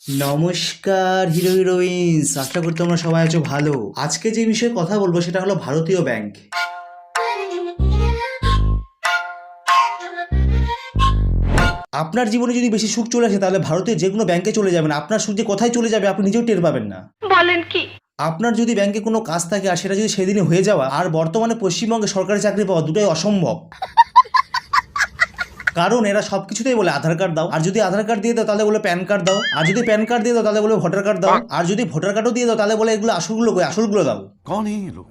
নমস্কার হিরো হিরোইন্স, আশা করি তোমরা সবাই আছো ভালো। আজকে যে বিষয়ে কথা বলবো সেটা হলো ভারতীয় ব্যাংক। আপনার জীবনে যদি বেশি সুখ চলে আসে তাহলে ভারতীয় যে কোনো ব্যাংকে চলে যাবেন, আপনার সুখ যে কোথায় চলে যাবে আপনি নিজেও টের পাবেন না। বলেন কি? আপনার যদি ব্যাংকে কোনো কাজ থাকে আর সেটা যদি সেদিনই হয়ে যাওয়া আর বর্তমানে পশ্চিমবঙ্গে সরকারি চাকরি পাওয়া দুটোই অসম্ভব। কারণ এরা সবকিছুতেই বলে আধার কার্ড দাও, আর যদি আধার কার্ড দিয়ে দাও তাহলে বলে প্যান কার্ড দাও, আর যদি প্যান কার্ড দিয়ে দাও তাহলে বলে ভোটার কার্ড দাও, আর যদি ভোটার কার্ডও দিয়ে দাও তাহলে বলে এগুলো আসলগুলো দাও। कौन है ये लोग?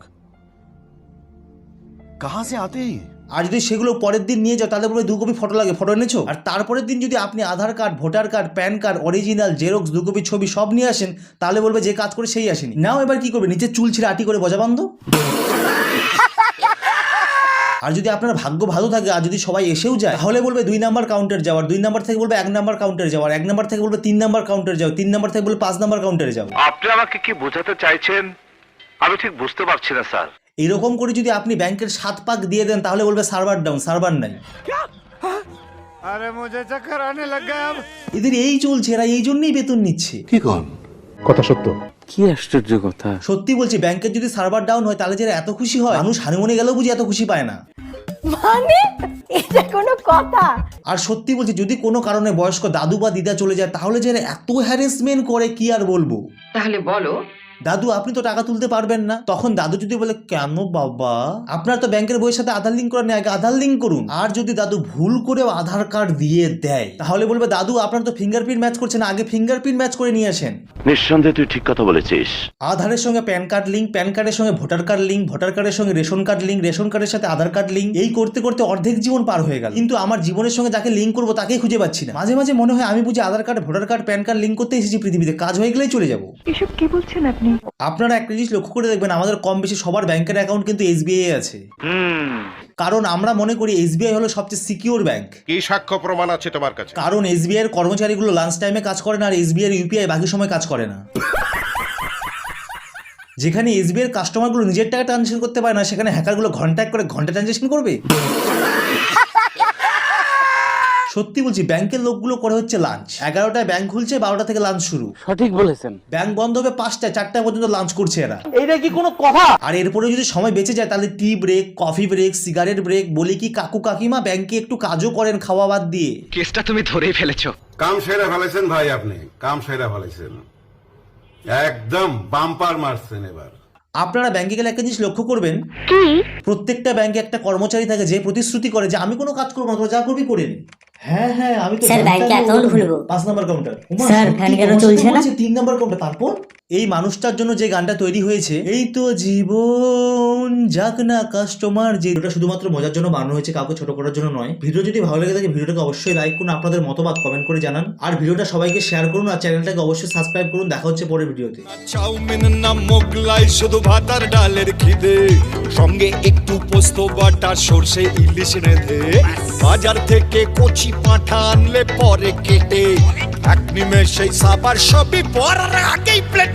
कहां से आते हैं? আর যদি সেগুলো পরের দিন নিয়ে যাও তাহলে বলে 2 কপি ফটো লাগে, ফটো এনেছো? আর তারপরের দিন যদি আপনি Aadhaar card, voter card, PAN card, original, xerox, 2 copy ছবি সব নিয়ে আসেন তাহলে বলবে যে কাজ করে সেই আসেনি। নাও এবার কি করবে, নিচে চুল ছিঁড়ে আটি করে বজা বান্ধ। আর যদি আপনার ভাগ্য ভালো থাকে আর যদি সবাই এসেও যায় তাহলে বলবে 2 নাম্বার কাউন্টার যাওয়ার, 2 নাম্বার থেকে বলবে 1 নাম্বার কাউন্টার যাওয়ার, 1 নাম্বার থেকে বলবে 3 নাম্বার কাউন্টার যাও, 3 নাম্বার থেকে বলবে 5 নাম্বার কাউন্টারে যাও। আপনি আমাকে কি বোঝাতে চাইছেন আমি ঠিক বুঝতে পারছি না স্যার। এরকম করে যদি আপনি ব্যাংকের 7 পাক দিয়ে দেন তাহলে বলবে সার্ভার ডাউন, সার্ভার নাই। अरे मुझे चक्कर आने लग गया अब। এদের এই চলছে, এরা এই জন্যই বেতন নিচ্ছে। কি কোন কথা সত্য। কি আশ্চর্য কথা। সত্যি বলছি, ব্যাংকের যদি সার্ভার ডাউন হয় তাহলে যারা এত খুশি হয়, মানুষ হানিমুনে গেলেও বুঝি এত খুশি পায় না। মানে এটা কোনো কথা? আর সত্যি বলছি, যদি কোনো কারণে বয়স্ক দাদু বা দিদা চলে যায় তাহলে যারা এত হ্যারাসমেন্ট করে কি আর বলবো। তাহলে বলো। দাদু আপনি তো টাকা তুলতে পারবেন না, তখন দাদু যদি বলে কেন বাবা, আপনার তো ব্যাংকের বইয়ের সাথে আধার লিঙ্ক করা নেই, আগে আধার লিঙ্ক করুন। আর যদি দাদু ভুল করেও আধার কার্ড দিয়ে দেয় তাহলে বলবে দাদু আপনার তো ফিঙ্গারপ্রিন্ট ম্যাচ করছে না, আগে ফিঙ্গারপ্রিন্ট ম্যাচ করে নিয়ে আসেন। নিঃসন্দেহে তুই ঠিক কথা বলেছিস। আধারের সঙ্গে প্যান কার্ড লিঙ্ক, প্যান কার্ডের সঙ্গে ভোটার কার্ড লিঙ্ক, ভোটার কার্ডের সঙ্গে রেশন কার্ড লিঙ্ক, রেশন কার্ডের সাথে আধার কার্ড লিঙ্ক, এই করতে করতে অর্ধেক জীবন পার হয়ে গেল। কিন্তু আমার জীবনের সঙ্গে যাকে লিঙ্ক করবো তাকেই খুঁজে পাচ্ছি না। মাঝে মাঝে মনে হয় আমি বুঝি Aadhaar card, voter card, PAN card link করতে এসেছি পৃথিবীতে, কাজ হয়ে গেলেই চলে যাবো। এসব কি বলছেন আপনি? আপনারা একটা জিনিস লক্ষ্য করে দেখবেন, আমাদের কম বেশি সবার ব্যাংকের অ্যাকাউন্ট কিন্তু এসবিআই আছে। কারণ আমরা মনে করি এসবিআই হলো সবচেয়ে সিকিউর ব্যাংক। কি সাক্ষ্য প্রমাণ আছে তোমার কাছে? কারণ এসবিআই এর কর্মচারীগুলো লাঞ্চ টাইমে কাজ করে না, আর এসবিআই এর ইউপিআই বাকি সময় কাজ করে না। যেখানে এসবিআই এর কাস্টমারগুলো নিজের টাকা ট্রানজেকশন করতে পারে না, সেখানে হ্যাকারগুলো ঘন্টা ট্রানজেকশন করবে। সত্যি বলছি, ব্যাংকের লোকগুলো করে হচ্ছে লাঞ্চ। 11টায় ব্যাংক খুলছে, 12টা থেকে লাঞ্চ শুরু। সঠিক বলেছেন। ব্যাংক বন্ধ হবে 5টা, 4টা পর্যন্ত লাঞ্চ করছে এরা। এইটা কি কোনো কথা? আর এরপরে যদি সময় বেঁচে যায় তাহলে tea break, coffee break, cigarette break, বলি কি কাকু কাকিমা ব্যাংকে একটু কাজও করেন খাওয়া বাদ দিয়ে। কেসটা তুমি ধরেই ফেলেছো। কাম সেরা ফেলেছেন ভাই, আপনি কাম সেরা ফেলেছেন, একদম বাম্পার মারছেন। এবার আপনারা ব্যাংকে গেলে একটা জিনিস লক্ষ্য করবেন, প্রত্যেকটা ব্যাংকে একটা কর্মচারী থাকে যে প্রতিশ্রুতি করে যে আমি কোনো কাজ করবো না, তোরা যা করবি করে নি। হ্যাঁ হ্যাঁ আমি তো স্যার ব্যাংকে অ্যাকাউন্ট খুলবো। 5 নাম্বার কাউন্টার। স্যার ফ্যান কেন চলছে না? 3 নাম্বার কাউন্টার। তারপর এই মানুষটার জন্য যে গানটা তৈরি হয়েছে, এই তো জীবন যাক না কাস্টমার, যে এটা শুধুমাত্র মজার জন্য বানানো হয়েছে, কাউকে ছোট করার জন্য নয়। ভিডিও যদি ভালো লেগে থাকে ভিডিওটাকে অবশ্যই লাইক করুন, আপনাদের মতামত কমেন্ট করে জানান, আর ভিডিওটা সবাইকে শেয়ার করুন, আর চ্যানেলটাকে অবশ্যই সাবস্ক্রাইব করুন। দেখা হচ্ছে পরের ভিডিওতে। চাউমিন না মোগলাই, শুধু ভাত আর ডালের খিদে, সঙ্গে একটু পোস্ত বাটা, সর্ষে ইলিশ রেঁধে, বাজার থেকে কচি পাঁঠা আনলে পরে কেটে, এক নিমেষেই সাবার সবই পড়ার আগেই প্লেটে।